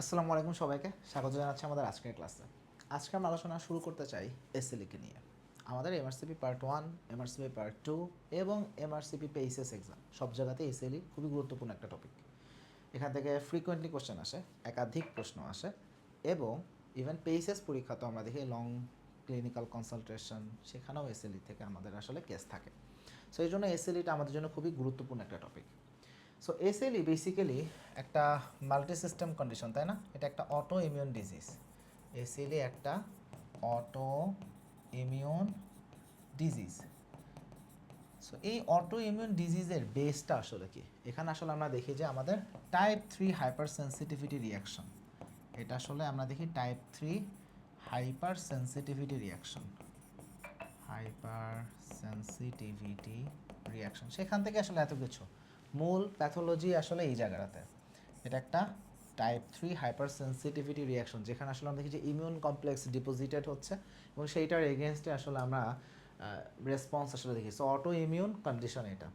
আসসালামু আলাইকুম সবাইকে স্বাগত জানাচ্ছি আমাদের আজকের ক্লাসে। আজকে আমরা আলোচনা শুরু করতে চাই এসএলইকে নিয়ে। আমাদের এমআরসিপি পার্ট 1, এমআরসিপি পার্ট 2 এবং এমআরসিপি পেইসএস এক্সাম সব জায়গাতে এসএলই খুবই গুরুত্বপূর্ণ একটা টপিক। এখান থেকে ফ্রিকোয়েন্টলি কোশ্চেন আসে, একাধিক প্রশ্ন আসে এবং ইভেন পেইসএস পরীক্ষা তো আমরা দেখি লং ক্লিনিক্যাল কনসালটেশন, সেখানেও এসএলই থেকে আমাদের আসলে কেস থাকে। সো এই জন্য এসএলইটা আমাদের জন্য খুবই গুরুত্বপূর্ণ একটা টপিক। সো এসএলই বেসিক্যালি একটা মাল্টি সিস্টেম কন্ডিশন, তাই না? এটা একটা অটো ইমিউন ডিজিজ। এসএলই একটা অটো ইমিউন ডিজিজ। সো এই অটো ইমিউন ডিজিজের বেসটা আসলে কি? এখানে আসলে আমরা দেখি যে আমাদের টাইপ 3 হাইপার সেন্সিটিভিটি রিয়াকশন, এটা আসলে আমরা দেখি type 3 hyper sensitivity reaction, hyper sensitivity reaction, সেখান থেকে আসলে এত কিছু মূল প্যাথোলজি আসলে এই জায়গাটাতে। এটা একটা টাইপ 3 হাইপার সেন্সিটিভিটি রিয়াকশন, যেখানে আসলে আমরা দেখি যে ইমিউন কমপ্লেক্স ডিপোজিটেড হচ্ছে এবং সেইটার এগেনস্টে আসলে আমরা রেসপন্স আসলে দেখি। সো অটো ইমিউন কন্ডিশন এটা।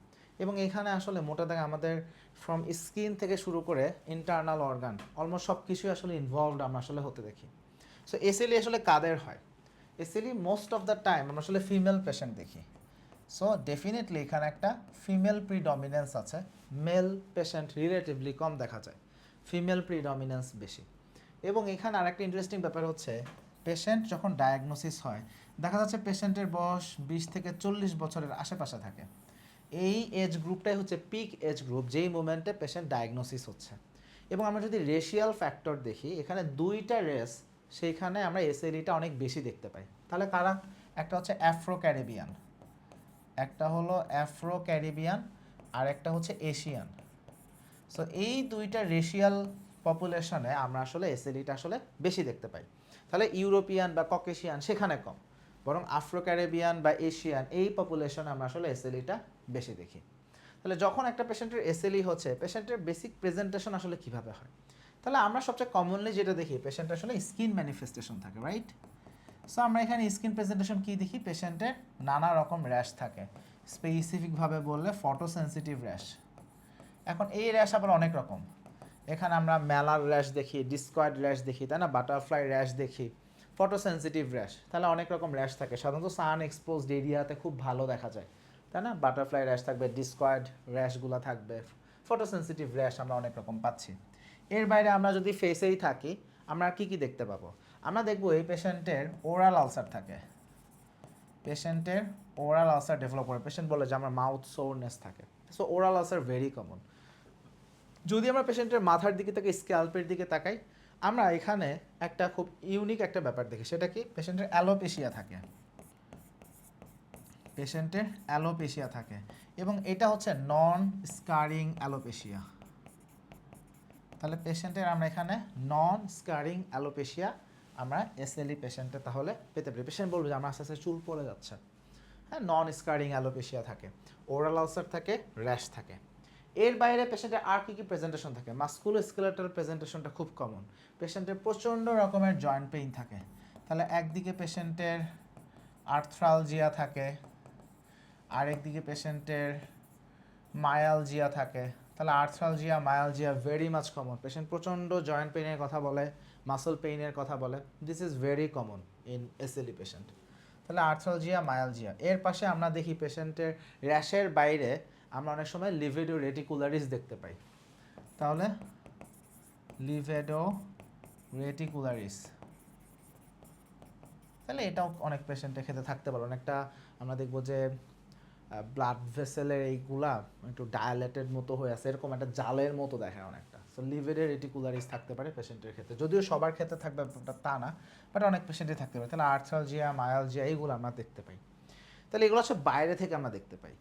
এবং এখানে আসলে মোটা দাগে আমাদের ফ্রম স্কিন থেকে শুরু করে ইন্টারনাল অর্গান অলমোস্ট সব কিছুই আসলে ইনভলভড আমরা আসলে হতে দেখি। সো এসএলই আসলে কাদের হয়? SLE most of the time আমরা আসলে ফিমেল পেশেন্ট দেখি। সো ডেফিনেটলি এখানে একটা ফিমেল প্রিডমিনেন্স আছে, মেল পেশেন্ট রিলেটিভলি কম দেখা যায়, ফিমেল প্রিডমিনেন্স বেশি। এবং এখানে আরেকটা ইন্টারেস্টিং ব্যাপার হচ্ছে, পেশেন্ট যখন ডায়াগনোসিস হয় দেখা যাচ্ছে পেশেন্টের বয়স 20 থেকে 40 বছরের আশেপাশে থাকে। এই এজ গ্রুপটাই হচ্ছে পিক এজ গ্রুপ, যেই মোমেন্টে পেশেন্ট ডায়াগনোসিস হচ্ছে। এবং আমরা যদি রেশিয়াল ফ্যাক্টর দেখি, এখানে দুইটা রেস, সেইখানে আমরা এসএলইটা অনেক বেশি দেখতে পাই। তাহলে কারা? একটা হচ্ছে অ্যাফ্রো ক্যারিবিয়ান, একটা হলো অ্যাফ্রো ক্যারিবিয়ান, আর একটা হচ্ছে এশিয়ান। সো এই দুইটা রেশিয়াল পপুলেশনে আমরা আসলে এসএলইটা আসলে বেশি দেখতে পাই। তাহলে ইউরোপিয়ান বা ককেশিয়ান সেখানে কম, বরং আফ্রো ক্যারিবিয়ান বা এশিয়ান এই পপুলেশনে আমরা আসলে এসএলইটা বেশি দেখি। তাহলে যখন একটা পেশেন্টের এসএলই হচ্ছে, পেশেন্টের বেসিক প্রেজেন্টেশন আসলে কিভাবে হয়? তাহলে আমরা সবচেয়ে কমনলি যেটা দেখি, পেশেন্ট আসলে স্কিন ম্যানিফেস্টেশন থাকে, রাইট? সো আমরা এখানে স্কিন প্রেজেন্টেশন কী দেখি? পেশেন্টের নানা রকম র্যাশ থাকে, স্পেসিফিকভাবে বললে ফটো সেন্সিটিভ র্যাশ। এখন এই র্যাশ আবার অনেক রকম। এখানে আমরা মেলার র্যাশ দেখি, ডিসকয়েড র্যাশ দেখি, তাই না? বাটারফ্লাই র্যাশ দেখি, ফটো সেন্সিটিভ র্যাশ। তাহলে অনেক রকম র্যাশ থাকে, সাধারণত সান এক্সপোজড এরিয়াতে খুব ভালো দেখা যায়, তাই না? বাটারফ্লাই র্যাশ থাকবে, ডিসকয়েড র্যাশগুলো থাকবে, ফটো সেন্সিটিভ র্যাশ আমরা অনেক রকম পাচ্ছি। এর বাইরে আমরা যদি ফেসেই থাকি, আমরা কী কী দেখতে পাবো? আমরা দেখবো এই পেশেন্টের ওরাল আলসার থাকে, পেশেন্টের ওরাল আলসার ডেভেলপ করে। পেশেন্ট বলে যে আমার মাউথ সোরনেস থাকে। So oral ulcer very common. যদি আমরা পেশেন্টের মাথার দিকে তাকাই, স্ক্যাল্পের দিকে তাকাই, আমরা এখানে একটা খুব ইউনিক একটা ব্যাপার দেখি। সেটা কি? পেশেন্টের অ্যালোপেশিয়া থাকে, পেশেন্টের অ্যালোপেশিয়া থাকে এবং এটা হচ্ছে নন স্কারিং অ্যালোপেশিয়া। তাহলে পেশেন্টের আমরা এখানে নন স্কারিং অ্যালোপেশিয়া আমরা এসএলই পেশেন্টে তাহলে পেতে পারি। পেশেন্ট বলবে যে আমার আস্তে আস্তে চুল পড়ে যাচ্ছে, হ্যাঁ, নন স্কারিং অ্যালোপেশিয়া থাকে, ওরাল আলসার থাকে, র্যাশ থাকে। এর বাইরে পেশেন্টের আর কী কী প্রেজেন্টেশন থাকে? মাস্কুলোস্কেলেটাল প্রেজেন্টেশনটা খুব কমন। পেশেন্টের প্রচণ্ড রকমের জয়েন্ট পেইন থাকে। তাহলে একদিকে পেশেন্টের আর্থ্রালজিয়া থাকে, আরেকদিকে পেশেন্টের মায়ালজিয়া থাকে। তাহলে arthralgia, myalgia very much common. Patient প্রচণ্ড জয়েন্ট পেইনের কথা বলে, মাসল পেইনের কথা বলে। This is very common in SLE patient. তাহলে আর্থ্রালজিয়া, মায়ালজিয়া। এর পাশে আমরা দেখি পেশেন্টের র্যাশের বাইরে আমরা অনেক সময় লিভেডো রেটিকুলারিস দেখতে পাই। তাহলে লিভেডো রেটিকুলারিস, তাহলে এটাও অনেক পেশেন্টের ক্ষেত্রে থাকতে পারে। অনেকটা আমরা দেখবো যে ব্লাড ভেসেলের এইগুলা একটু ডায়ালেটেড মতো হয়ে আছে, এরকম একটা জালের মতো দেখায় অনেকটা। সো লিভেডো রেটিকুলারিস থাকতে পারে পেশেন্টের ক্ষেত্রে, যদিও সবার ক্ষেত্রে থাকবে তা না, বাট অনেক পেশেন্টই থাকতে পারে। তাহলে আর্থ্রালজিয়া, মায়ালজিয়া এইগুলো আমরা দেখতে পাই। তাহলে এগুলো হচ্ছে বাইরে থেকে আমরা দেখতে পাই।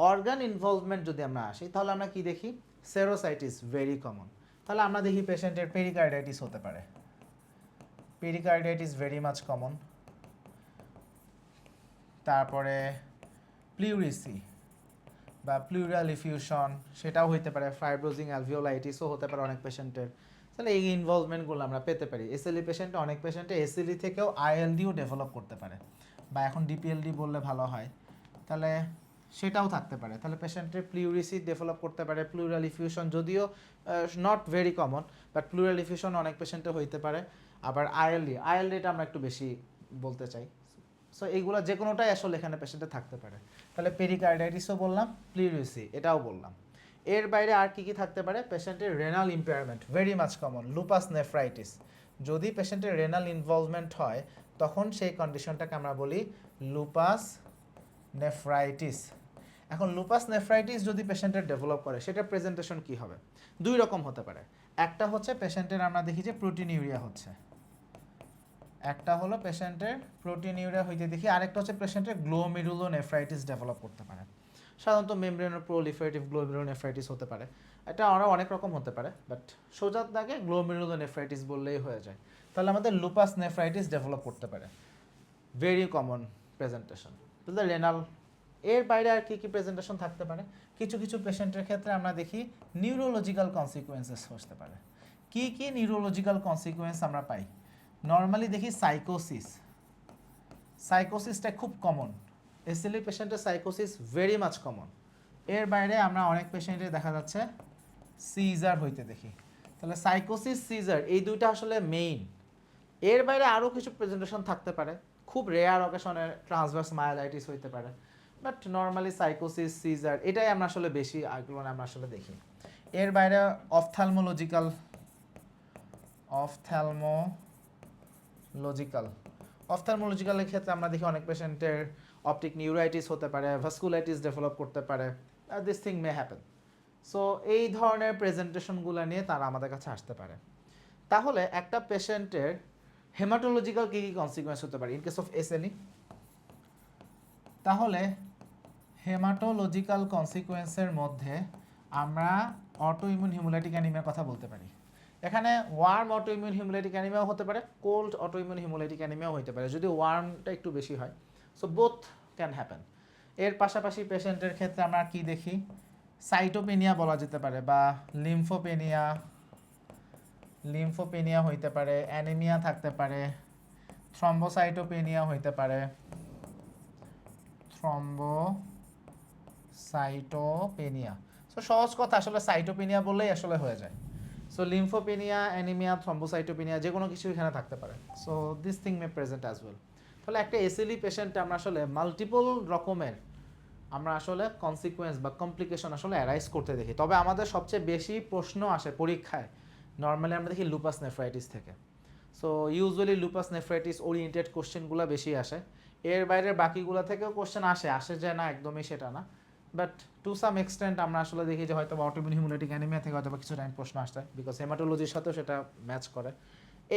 অর্গান ইনভলভমেন্ট যদি আমরা আসি, তাহলে আমরা কি দেখি? সেরোসাইটিস ভেরি কমন। তাহলে আমরা দেখি পেশেন্টের পেরিকার্ডাইটিস হতে পারে, পেরিকার্ডাইটিস ভেরি মাচ কমন। তারপরে প্লিউরিসি বা প্লিউরাল ইফিউশন, সেটাও হইতে পারে। ফাইব্রোজিং অ্যালভিওলাইটিসও হতে পারে অনেক পেশেন্টের। তাহলে এই ইনভলভমেন্টগুলো আমরা পেতে পারি। এসএলই পেশেন্টে অনেক পেশেন্টে এসএলই থেকেও আইএলডিও ডেভেলপ করতে পারে, বা এখন ডিপিএলডি বললে ভালো হয়। তাহলে সেটাও থাকতে পারে। তাহলে পেশেন্টের প্লিউরিসি ডেভেলপ করতে পারে, প্লুরাল ইফিউশন, যদিও not very common, but pleural effusion অনেক পেশেন্টে হইতে পারে। আবার আইএলডিটা আমরা একটু বেশি বলতে চাই। সো এইগুলো যে কোনোটাই আসলে এখানে পেশেন্টে থাকতে পারে। তাহলে পেরিকার্ডাইটিসও বললাম, প্লিউরিসি এটাও বললাম। এর বাইরে আর কি কি থাকতে পারে? পেশেন্টের renal impairment, very much common, lupus nephritis. যদি পেশেন্টের রেনাল ইনভলভমেন্ট হয় তখন সেই কন্ডিশনটাকে আমরা বলি লুপাস নেফ্রাইটিস। এখন লুপাস নেফ্রাইটিস যদি পেশেন্টের ডেভেলপ করে সেটার প্রেজেন্টেশন কি হবে? দুই রকম হতে পারে। একটা হচ্ছে পেশেন্টের আমরা দেখি যে প্রোটিনিউরিয়া হচ্ছে, একটা হলো পেশেন্টের প্রোটিনিউরিয়া হইতে দেখি, আরেকটা হচ্ছে পেশেন্টের গ্লোমেরুলোনেফ্রাইটিস ডেভেলপ করতে পারে। সাধারণত মেমব্রেনাল প্রলিফারেটিভ গ্লোমেরুলোনেফ্রাইটিস হতে পারে, এটা আরও অনেক রকম হতে পারে, বাট সোজা দাগে গ্লোমেরুলোনেফ্রাইটিস বললেই হয়ে যায়। তাহলে আমাদের লুপাস নেফ্রাইটিস ডেভেলপ করতে পারে, ভেরি কমন প্রেজেন্টেশন। তাহলে রেনাল। এর বাইরে আর কি কি প্রেজেন্টেশন থাকতে পারে? কিছু কিছু পেশেন্টের ক্ষেত্রে আমরা দেখি নিউরোলজিক্যাল কনসিকুয়েন্সেস হতে পারে। কি কি নিউরোলজিক্যাল কনসিকুয়েন্স আমরা পাই? নর্মালি দেখি সাইকোসিসটা খুব কমন, এসএলই পেশেন্টের সাইকোসিস ভেরি মাচ কমন। এর বাইরে আমরা অনেক পেশেন্টের দেখা যাচ্ছে সিজার হইতে দেখি। তাহলে সাইকোসিস, সিজার এই দুইটা আসলে মেইন। এর বাইরে আরও কিছু প্রেজেন্টেশন থাকতে পারে, খুব রেয়ার অকেশনে ট্রান্সভার্স মায়োলাইটিস হইতে পারে, বাট নর্মালি সাইকোসিস, সিজার এটাই আমরা আসলে বেশি আগ্রহ আমরা আসলে দেখি। এর বাইরে অফথ্যালমোলজিক্যালের ক্ষেত্রে আমরা দেখি অনেক পেশেন্টের অপটিক নিউরাইটিস হতে পারে, ভাস্কুলাইটিস ডেভেলপ করতে পারে, this thing may happen. So এই ধরনের প্রেজেন্টেশনগুলো নিয়ে তারা আমাদের কাছে আসতে পারে। তাহলে একটা পেশেন্টের হেমাটোলজিক্যাল কী কী কনসিকুয়েন্স হতে পারে ইন কেস অফ এসএলই? তাহলে হেমাটোলজিক্যাল কনসিকুয়েন্সের মধ্যে আমরা অটো ইমিউন হিমোলাইটিক অ্যানিমিয়ার কথা বলতে পারি। এখানে ওয়ার্ম অটো ইমিউন হিমোলাইটিক অ্যানিমিয়াও হতে পারে, কোল্ড অটো ইমিউন হিমোলাইটিক অ্যানিমিয়াও হতে পারে, যদি ওয়ার্মটা একটু বেশি হয়। So both can happen. এর পাশাপাশি পেশেন্টের ক্ষেত্রে আমরা কি দেখি? সাইটোপেনিয়া বলা যেতে পারে, বা লিম্ফোপেনিয়া হইতে পারে, অ্যানিমিয়া থাকতে পারে, থ্রম্বোসাইটোপেনিয়া হইতে পারে, থ্রম্বোসাইটোপেনিয়া। সো সহজ কথা, আসলে সাইটোপেনিয়া বললেই আসলে হয়ে যায়। সো লিম্ফোপেনিয়া, অ্যানিমিয়া, থ্রম্বোসাইটোপেনিয়া যে কোনো কিছু এখানে থাকতে পারে। So this thing May present as well. তাহলে একটা এসএলই পেশেন্টে আমরা আসলে মাল্টিপল রকমের আমরা আসলে কনসিকুয়েন্স বা কমপ্লিকেশন আসলে অ্যারাইজ করতে দেখি। তবে আমাদের সবচেয়ে বেশি প্রশ্ন আসে পরীক্ষায় নর্মালি আমরা দেখি লুপাস নেফ্রাইটিস থেকে। So usually lupus nephritis oriented কোশ্চেনগুলো বেশি আসে। এর বাইরের বাকিগুলো থেকেও কোশ্চেন আসে যে না একদমই সেটা না, বাট টু সাম এক্সটেন্ট আমরা আসলে দেখি যে হয়তো অটোইমিউন হিমোলাইটিক অ্যানিমিয়া থেকে হয়তো কিছু টাইম প্রশ্ন আসছে, বিকজ হেমাটোলজির সাথেও সেটা ম্যাচ করে,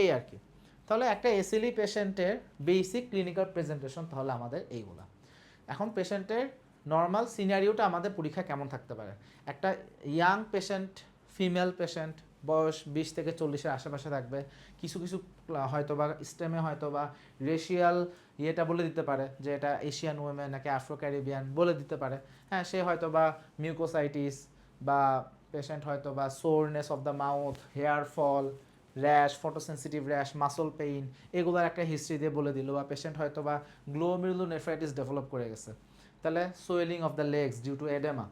এই আর কি। তাহলে একটা এসএলই পেশেন্টের বেসিক ক্লিনিক্যাল প্রেজেন্টেশন তাহলে আমাদের এইগুলা। এখন পেশেন্টের নর্মাল সিনারিওটা আমাদের পরীক্ষা কেমন থাকতে পারে? একটা ইয়াং পেশেন্ট, ফিমেল পেশেন্ট, বয়স 20 থেকে 40-এর আশেপাশে থাকবে। কিছু কিছু হয়তো বা স্টেমে হয়তো বা রেশিয়াল ইয়েটা বলে দিতে পারে যে এটা এশিয়ান ওয়েমেন নাকি আফ্রো ক্যারিবিয়ান বলে দিতে পারে। হ্যাঁ, সে হয়তো বা মিউকোসাইটিস, বা পেশেন্ট হয়তো বা soreness of the mouth, hair fall, rash, photosensitive rash, muscle pain, এগুলোর একটা হিস্ট্রি দিয়ে বলে দিল। বা পেশেন্ট হয়তো বা গ্লোমেরুলোনেফ্রাইটিস ডেভেলপ করে গেছে, তাহলে swelling of the legs due to oedema,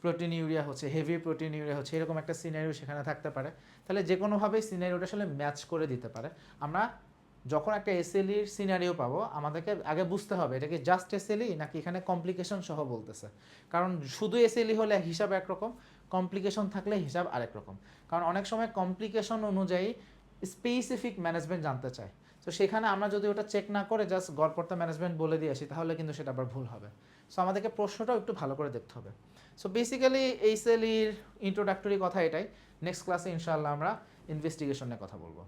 proteinuria হচ্ছে, হেভি প্রোটিনিউরিয়া হচ্ছে, এরকম একটা সিনারিও সেখানে থাকতে পারে। তাহলে যে কোনোভাবেই সিনারিওটা আসলে ম্যাচ করে দিতে পারে। আমরা যখন একটা এসএলইর সিনারিও পাবো আমাদেরকে আগে বুঝতে হবে এটা কি জাস্ট এসএলই নাকি এখানে কমপ্লিকেশন সহ বলতেছে। কারণ শুধু এসএলই হলে হিসাব একরকম, কমপ্লিকেশন থাকলে হিসাব আরেক রকম। কারণ অনেক সময় কমপ্লিকেশন অনুযায়ী স্পেসিফিক ম্যানেজমেন্ট জানতে চায়। তো সেখানে আমরা যদি ওটা চেক না করে জাস্ট গড়পড়তা ম্যানেজমেন্ট বলে দিয়ে আসি তাহলে কিন্তু সেটা আবার ভুল হবে। সো আমাদেরকে প্রশ্নটাও একটু ভালো করে দেখতে হবে। সো বেসিক্যালি এইচএলইর ইন্ট্রোডাক্টরি কথা এটাই। নেক্সট ক্লাসে ইনশাআল্লাহ আমরা ইনভেস্টিগেশনের কথা বলবো।